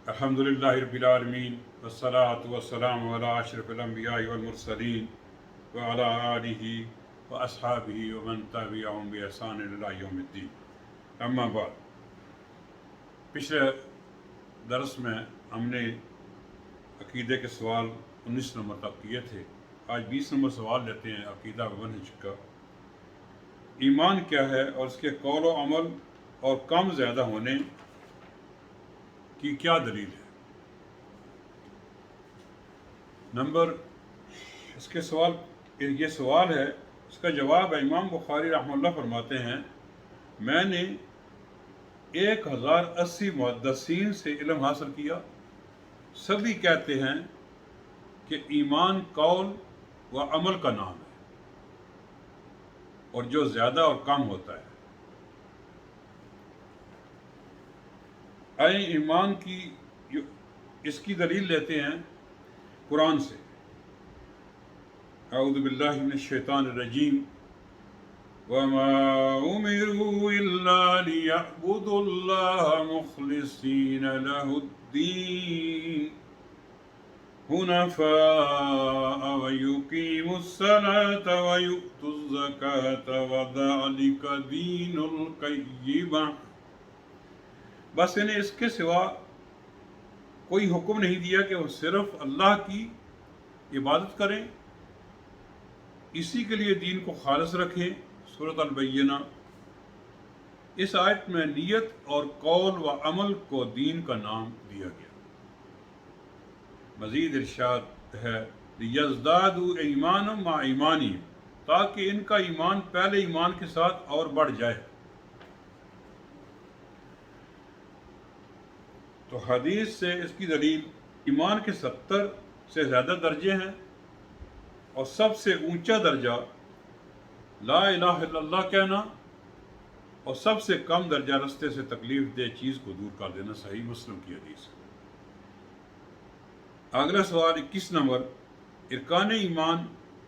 الحمدللہ رب العالمین والصلاة والسلام علی اشرف الانبیاء والمرسلین وعلی آلہ واصحابہ ومن تبعہم بإحسان الی یوم الدین. اما بعد، پچھلے درس میں ہم نے عقیدے کے سوال 19 نمبر تک کیے تھے. آج 20 نمبر سوال لیتے ہیں عقیدہ و منہج کا. ایمان کیا ہے اور اس کے قول و عمل اور کم زیادہ ہونے کی کیا دلیل ہے؟ یہ سوال ہے، اس کا جواب ہے امام بخاری رحمہ اللہ فرماتے ہیں، میں نے 1080 محدثین سے علم حاصل کیا، سبھی کہتے ہیں کہ ایمان قول و عمل کا نام ہے اور جو زیادہ اور کم ہوتا ہے. ایمان کی اس کی دلیل لیتے ہیں قرآن سے. اعوذ باللہ من الشیطان الرجیم. وَمَا أُمِرُوا إِلَّا لِيَعْبُدُوا اللَّهَ مُخْلِصِينَ لَهُ الدِّينَ حُنَفَاءَ وَيُقِيمُوا الصَّلَاةَ وَيُؤْتُوا الزَّكَاةَ وَذَلِكَ دِينُ الْقَيِّمَةِ. بس انہیں اس کے سوا کوئی حکم نہیں دیا کہ وہ صرف اللہ کی عبادت کریں، اسی کے لیے دین کو خالص رکھیں. سورۃ البینہ. اس آیت میں نیت اور قول و عمل کو دین کا نام دیا گیا. مزید ارشاد ہے لِيَزْدَادُوا إِيمَانًا مَعَ إِيمَانِهِمْ، تاکہ ان کا ایمان پہلے ایمان کے ساتھ اور بڑھ جائے. تو حدیث سے اس کی دلیل ایمان کے 70 سے زیادہ درجے ہیں اور سب سے اونچا درجہ لا الہ الا اللہ کہنا اور سب سے کم درجہ رستے سے تکلیف دہ چیز کو دور کر دینا. صحیح مسلم کی حدیث. اگلا سوال 21 نمبر. ارکان ایمان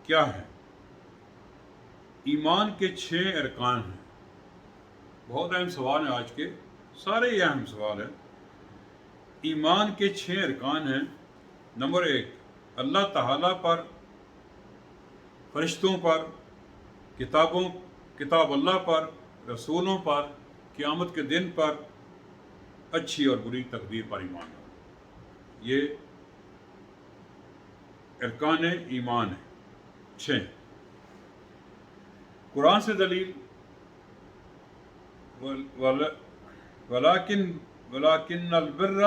کیا ہے؟ ایمان کے 6 ارکان ہیں. بہت اہم سوال ہیں آج کے، سارے یہ اہم سوال ہیں. ایمان کے 6 ارکان ہیں. نمبر 1، اللہ تعالیٰ پر، فرشتوں پر، کتاب اللہ پر، رسولوں پر، قیامت کے دن پر، اچھی اور بری تقدیر پر ایمان ہے. یہ ارکان ایمان ہیں 6. قرآن سے دلیل وَلَكِنَّ الْبِرَّ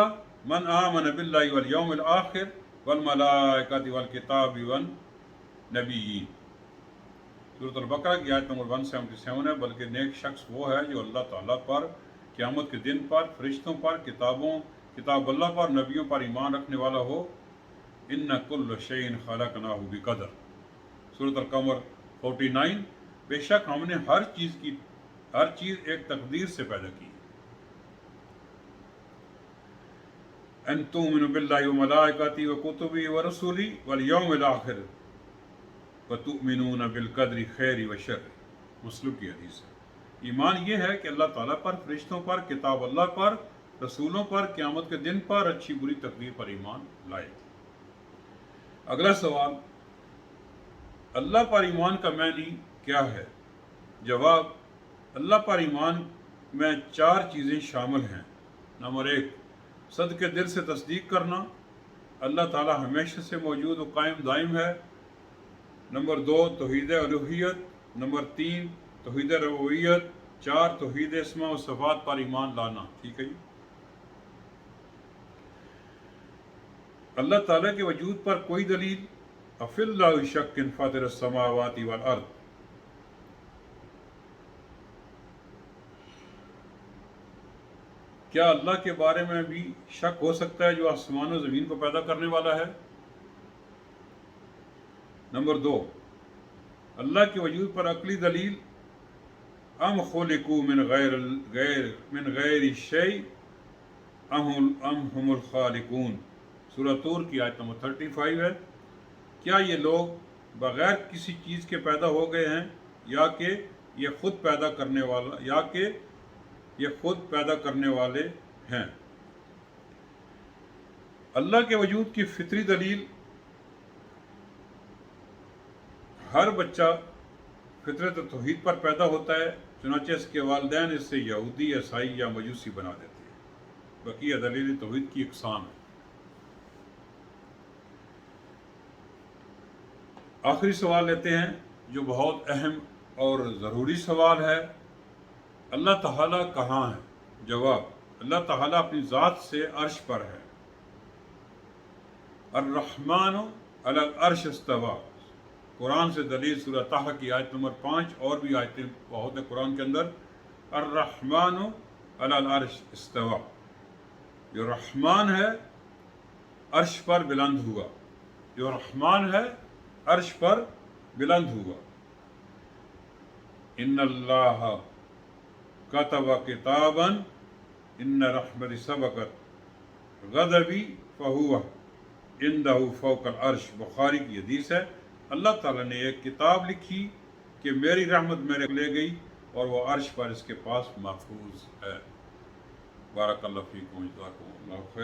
مَنْ آمَنَ بِاللَّهِ وَالْيَوْمِ الْآخِرِ وَالْمَلَائِكَةِ وَالْكِتَابِ وَالنَّبِيِّينَ. سورۃ البقرہ کی آیت نمبر 177 ہے. بلکہ نیک شخص وہ ہے جو اللہ تعالیٰ پر، قیامت کے دن پر، فرشتوں پر، کتاب اللہ پر، نبیوں پر ایمان رکھنے والا ہو. اِنَّ كُلَّ شَيْءٍ خَلَقْنَاهُ بِقَدَرٍ. سورۃ القمر 49. بے شک ہم نے ہر چیز ایک تقدیر سے پیدا کی. ان تؤمنوا باللہ وملائکتہ وکتبہ ورسلہ والیوم الآخر وتؤمنون بالقدر خیر وشر. مسلم کی حدیث ہے. ایمان یہ ہے کہ اللہ تعالیٰ پر، فرشتوں پر، کتاب اللہ پر، رسولوں پر، قیامت کے دن پر، اچھی بری تقدیر پر ایمان لائے. اگلا سوال، اللہ پر ایمان کا معنی کیا ہے؟ جواب، اللہ پر ایمان میں 4 چیزیں شامل ہیں. نمبر 1، صدق دل سے تصدیق کرنا، اللہ تعالیٰ ہمیشہ سے موجود و قائم دائم ہے. نمبر 2، توحید الوہیت. نمبر 3، توحید ربوبیت. 4، توحید اسماء و صفات پر ایمان لانا. ٹھیک ہے جی. اللہ تعالیٰ کے وجود پر کوئی دلیل؟ افی اللہ شک فاطر السماوات والارض. کیا اللہ کے بارے میں بھی شک ہو سکتا ہے جو آسمان و زمین کو پیدا کرنے والا ہے؟ نمبر 2، اللہ کے وجود پر عقلی دلیل. ام خلقوا من غیر شیء ام هم الخالقون. سورہ طور کی آیت نمبر 35 ہے. کیا یہ لوگ بغیر کسی چیز کے پیدا ہو گئے ہیں یا کہ یہ خود پیدا کرنے والے ہیں؟ اللہ کے وجود کی فطری دلیل، ہر بچہ فطرت توحید پر پیدا ہوتا ہے، چنانچہ اس کے والدین اس سے یہودی، عیسائی یا مجوسی بنا دیتے ہیں۔ بقیہ دلیل توحید کی اقسام ہے۔ آخری سوال لیتے ہیں جو بہت اہم اور ضروری سوال ہے، اللہ تعالیٰ کہاں ہے؟ جواب: اللہ تعالیٰ اپنی ذات سے عرش پر ہے۔ الرحمن علی العرش استویٰ، قرآن سے دلیل سورہ طہ کی آیت نمبر 5، اور بھی آیتیں بہت ہے قرآن کے اندر۔ الرحمن علی العرش استویٰ، جو رحمان ہے عرش پر بلند ہوا، جو رحمان ہے عرش پر بلند ہوا۔ ان اللہ کتب کتابا ان رحمتی سبقت غضبی فہو عندہ فوق العرش، بخاری کی حدیث ہے۔ اللہ تعالیٰ نے ایک کتاب لکھی کہ میری رحمت میرے لے گئی اور وہ عرش پر اس کے پاس محفوظ ہے۔ بارک اللہ فیکم، جزاکم اللہ خیر۔